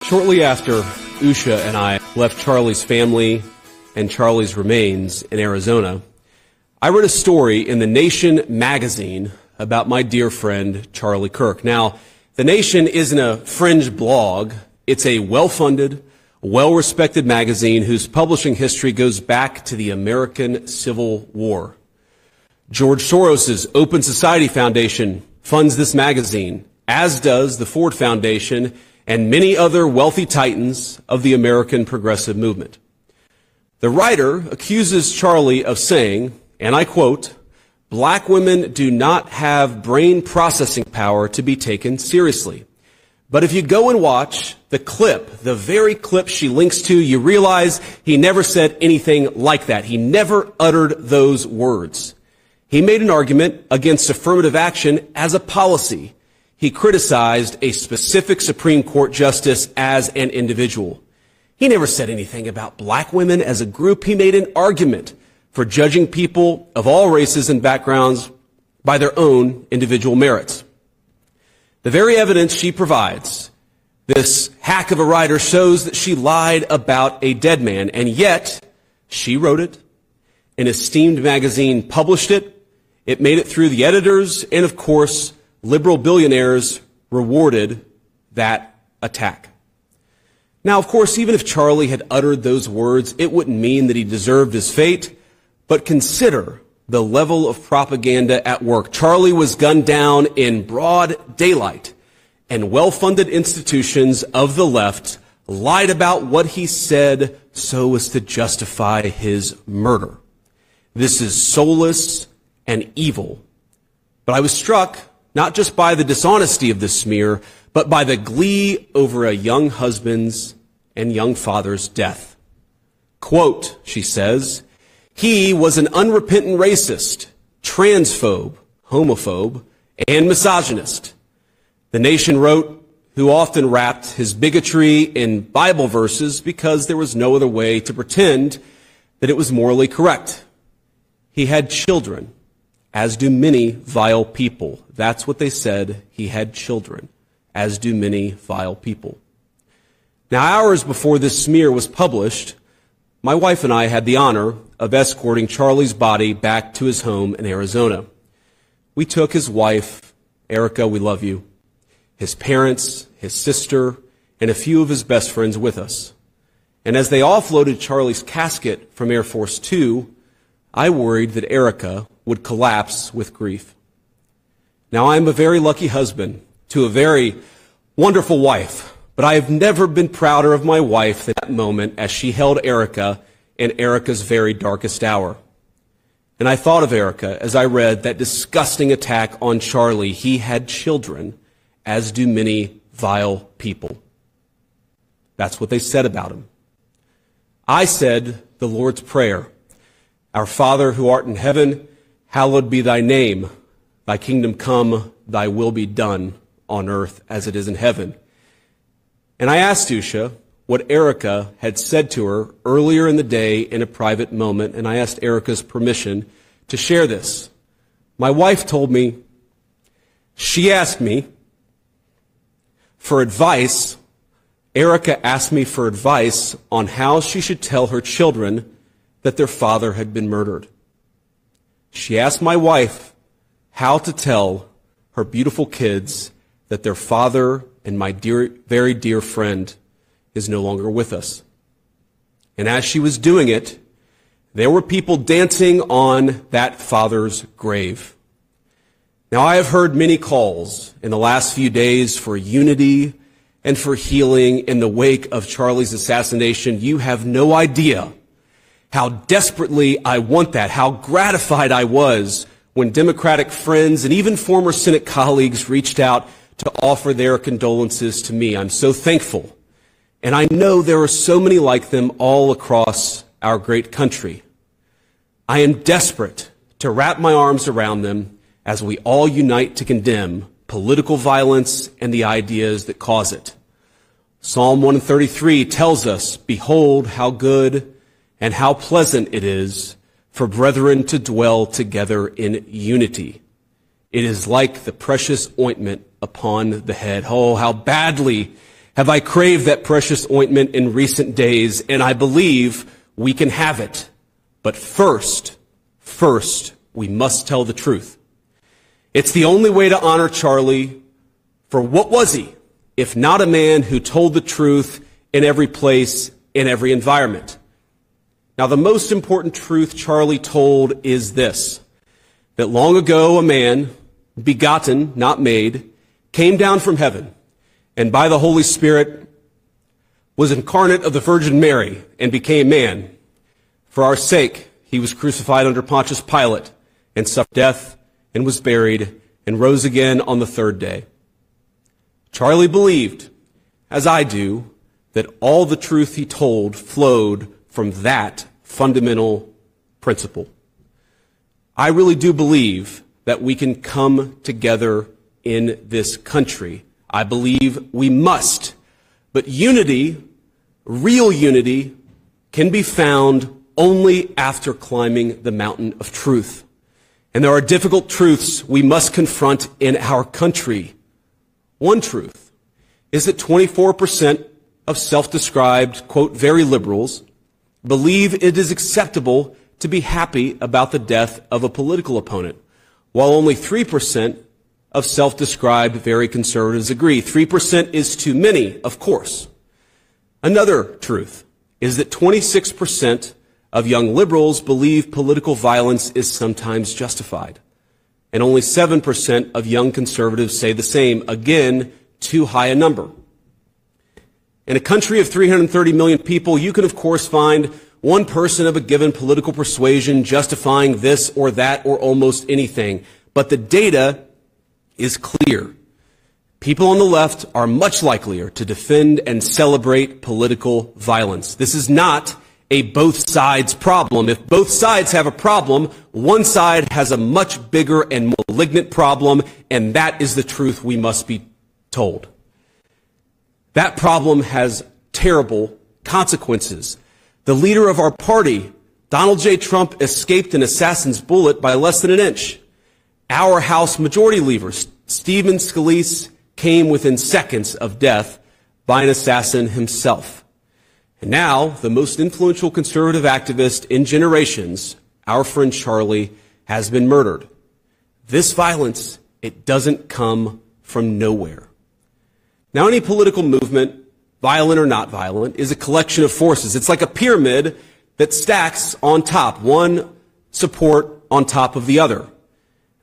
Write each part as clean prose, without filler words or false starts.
Shortly after Usha and I left Charlie's family and Charlie's remains in Arizona, I read a story in The Nation magazine about my dear friend Charlie Kirk. Now, The Nation isn't a fringe blog. It's a well-funded, well-respected magazine whose publishing history goes back to the American Civil War. George Soros's Open Society Foundation funds this magazine, as does the Ford Foundation and many other wealthy titans of the American progressive movement. The writer accuses Charlie of saying, and I quote, "Black women do not have brain processing power to be taken seriously. But if you go and watch the clip, the very clip she links to, you realize he never said anything like that. He never uttered those words. He made an argument against affirmative action as a policy. He criticized a specific Supreme Court justice as an individual. He never said anything about black women as a group. He made an argument for judging people of all races and backgrounds by their own individual merits." The very evidence she provides, this hack of a writer, shows that she lied about a dead man, and yet she wrote it. An esteemed magazine published it. It made it through the editors, and of course, liberal billionaires rewarded that attack. Now, of course, even if Charlie had uttered those words, it wouldn't mean that he deserved his fate. But consider the level of propaganda at work. Charlie was gunned down in broad daylight, and well-funded institutions of the left lied about what he said so as to justify his murder. This is soulless and evil. But I was struck not just by the dishonesty of this smear, but by the glee over a young husband's and young father's death. Quote, she says, "He was an unrepentant racist, transphobe, homophobe, and misogynist." The Nation wrote, who often wrapped his bigotry in Bible verses because there was no other way to pretend that it was morally correct. He had children, as do many vile people. That's what they said. He had children, as do many vile people. Now, hours before this smear was published, my wife and I had the honor of escorting Charlie's body back to his home in Arizona. We took his wife, Erica, we love you, his parents, his sister, and a few of his best friends with us. And as they offloaded Charlie's casket from Air Force Two, I worried that Erica would collapse with grief. Now, I am a very lucky husband to a very wonderful wife, but I have never been prouder of my wife than that moment as she held Erica in Erica's very darkest hour. And I thought of Erica as I read that disgusting attack on Charlie. He had children, as do many vile people. That's what they said about him. I said the Lord's Prayer. Our Father who art in heaven, hallowed be thy name. Thy kingdom come, thy will be done on earth as it is in heaven. And I asked Usha what Erica had said to her earlier in the day in a private moment, and I asked Erica's permission to share this. My wife told me, she asked me for advice. Erica asked me for advice on how she should tell her children that their father had been murdered. She asked my wife how to tell her beautiful kids that their father and my dear, very dear friend is no longer with us. And as she was doing it, there were people dancing on that father's grave. Now, I have heard many calls in the last few days for unity and for healing in the wake of Charlie's assassination. You have no idea how desperately I want that, how gratified I was when Democratic friends and even former Senate colleagues reached out to offer their condolences to me. I'm so thankful. And I know there are so many like them all across our great country. I am desperate to wrap my arms around them as we all unite to condemn political violence and the ideas that cause it. Psalm 133 tells us, "Behold how good and how pleasant it is for brethren to dwell together in unity. It is like the precious ointment upon the head." Oh, how badly have I craved that precious ointment in recent days, and I believe we can have it. But first, we must tell the truth. It's the only way to honor Charlie, for what was he, if not a man who told the truth in every place, in every environment? Now, the most important truth Charlie told is this, that long ago a man, begotten, not made, came down from heaven, and by the Holy Spirit was incarnate of the Virgin Mary and became man. For our sake, he was crucified under Pontius Pilate and suffered death and was buried and rose again on the third day. Charlie believed, as I do, that all the truth he told flowed from that fundamental principle. I really do believe that we can come together in this country. I believe we must. But unity, real unity, can be found only after climbing the mountain of truth. And there are difficult truths we must confront in our country. One truth is that 24% of self-described, quote, very liberals believe it is acceptable to be happy about the death of a political opponent, while only 3% of self-described very conservatives agree. 3% is too many, of course. Another truth is that 26% of young liberals believe political violence is sometimes justified. And only 7% of young conservatives say the same. Again, too high a number. In a country of 330 million people, you can of course find one person of a given political persuasion justifying this or that or almost anything. But the data is clear. People on the left are much likelier to defend and celebrate political violence. This is not a both sides problem. If both sides have a problem, one side has a much bigger and more malignant problem, and that is the truth we must be told. That problem has terrible consequences. The leader of our party, Donald J. Trump, escaped an assassin's bullet by less than an inch. Our House Majority Leader, Stephen Scalise, came within seconds of death by an assassin himself. And now, the most influential conservative activist in generations, our friend Charlie, has been murdered. This violence, it doesn't come from nowhere. Now, any political movement, violent or not violent, is a collection of forces. It's like a pyramid that stacks on top, one support on top of the other.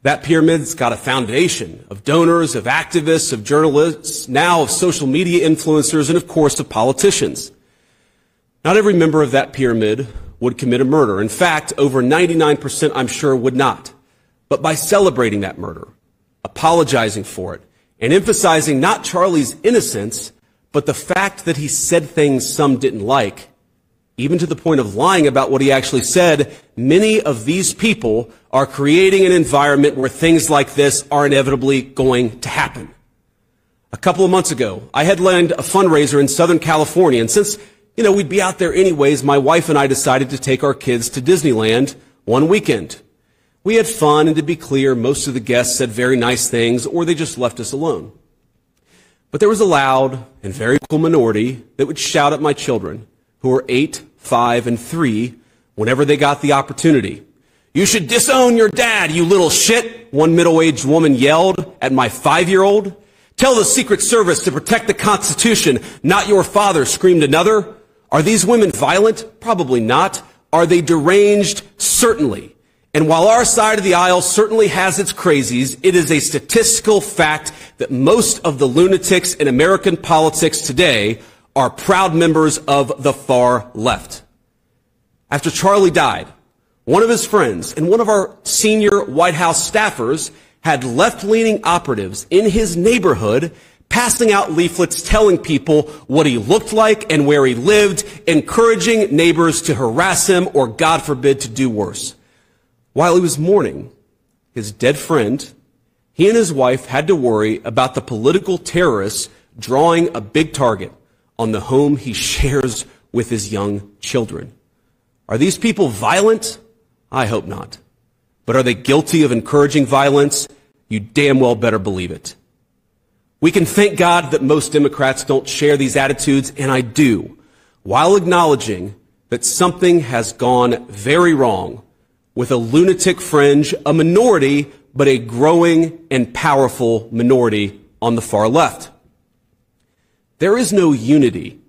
That pyramid's got a foundation of donors, of activists, of journalists, now of social media influencers, and of course of politicians. Not every member of that pyramid would commit a murder. In fact, over 99%, I'm sure, would not. But by celebrating that murder, apologizing for it, and emphasizing not Charlie's innocence, but the fact that he said things some didn't like, even to the point of lying about what he actually said, many of these people are creating an environment where things like this are inevitably going to happen. A couple of months ago, I headlined a fundraiser in Southern California, and since, we'd be out there anyways, my wife and I decided to take our kids to Disneyland one weekend. We had fun, and to be clear, most of the guests said very nice things, or they just left us alone. But there was a loud and very cool minority that would shout at my children, who were 8, 5, and 3, whenever they got the opportunity. "You should disown your dad, you little shit," one middle-aged woman yelled at my 5-year-old. "Tell the Secret Service to protect the Constitution, not your father," screamed another. Are these women violent? Probably not. Are they deranged? Certainly. And while our side of the aisle certainly has its crazies, it is a statistical fact that most of the lunatics in American politics today are proud members of the far left. After Charlie died, one of his friends and one of our senior White House staffers had left-leaning operatives in his neighborhood passing out leaflets telling people what he looked like and where he lived, encouraging neighbors to harass him or, God forbid, to do worse. While he was mourning his dead friend, he and his wife had to worry about the political terrorists drawing a big target on the home he shares with his young children. Are these people violent? I hope not. But are they guilty of encouraging violence? You damn well better believe it. We can thank God that most Democrats don't share these attitudes, and I do, while acknowledging that something has gone very wrong with a lunatic fringe, a minority, but a growing and powerful minority on the far left. There is no unity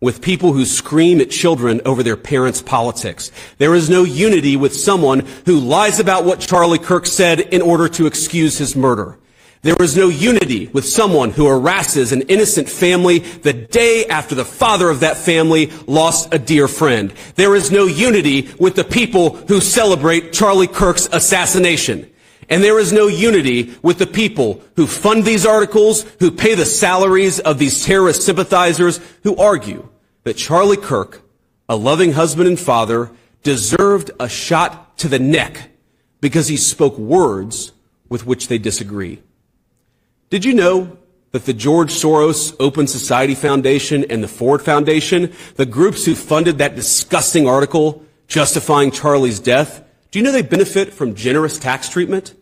with people who scream at children over their parents' politics. There is no unity with someone who lies about what Charlie Kirk said in order to excuse his murder. There is no unity with someone who harasses an innocent family the day after the father of that family lost a dear friend. There is no unity with the people who celebrate Charlie Kirk's assassination. And there is no unity with the people who fund these articles, who pay the salaries of these terrorist sympathizers, who argue that Charlie Kirk, a loving husband and father, deserved a shot to the neck because he spoke words with which they disagree. Did you know that the George Soros Open Society Foundation and the Ford Foundation, the groups who funded that disgusting article justifying Charlie's death, do you know they benefit from generous tax treatment?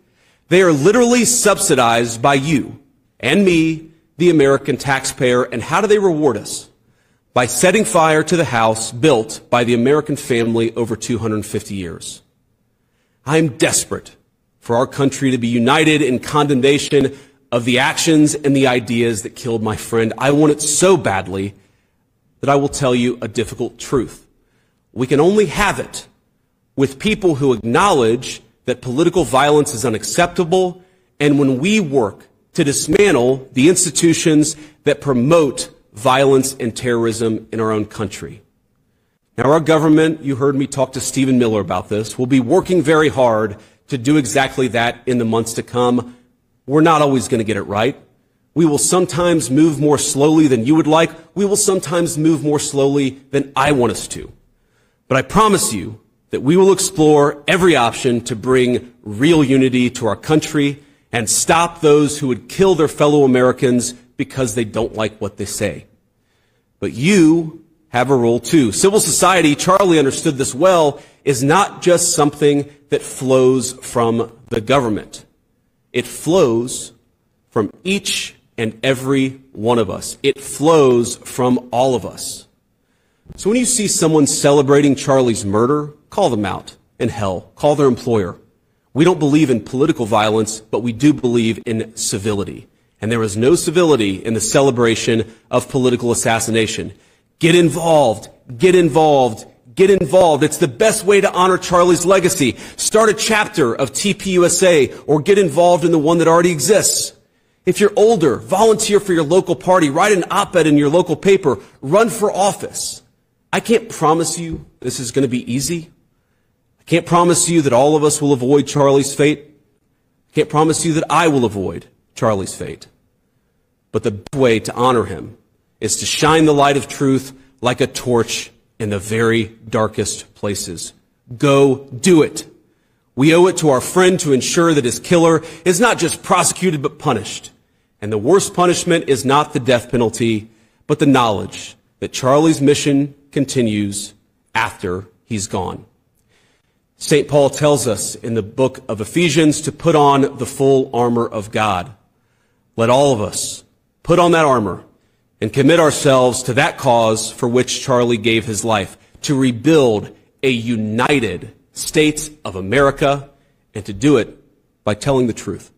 They are literally subsidized by you and me, the American taxpayer. And how do they reward us? By setting fire to the house built by the American family over 250 years. I am desperate for our country to be united in condemnation of the actions and the ideas that killed my friend. I want it so badly that I will tell you a difficult truth. We can only have it with people who acknowledge that political violence is unacceptable, and when we work to dismantle the institutions that promote violence and terrorism in our own country. Now, our government, you heard me talk to Stephen Miller about this, will be working very hard to do exactly that in the months to come. We're not always going to get it right. We will sometimes move more slowly than you would like. We will sometimes move more slowly than I want us to. But I promise you that we will explore every option to bring real unity to our country and stop those who would kill their fellow Americans because they don't like what they say. But you have a role too. Civil society, Charlie understood this well, is not just something that flows from the government. It flows from each and every one of us. It flows from all of us. So when you see someone celebrating Charlie's murder, call them out. And hell, call their employer. We don't believe in political violence, but we do believe in civility. And there is no civility in the celebration of political assassination. Get involved. Get involved. Get involved. It's the best way to honor Charlie's legacy. Start a chapter of TPUSA or get involved in the one that already exists. If you're older, volunteer for your local party. Write an op-ed in your local paper. Run for office. I can't promise you this is going to be easy. I can't promise you that all of us will avoid Charlie's fate. I can't promise you that I will avoid Charlie's fate. But the best way to honor him is to shine the light of truth like a torch in the very darkest places. Go do it. We owe it to our friend to ensure that his killer is not just prosecuted but punished. And the worst punishment is not the death penalty, but the knowledge that Charlie's mission continues after he's gone. St. Paul tells us in the book of Ephesians to put on the full armor of God. Let all of us put on that armor and commit ourselves to that cause for which Charlie gave his life, to rebuild a united States of America, and to do it by telling the truth.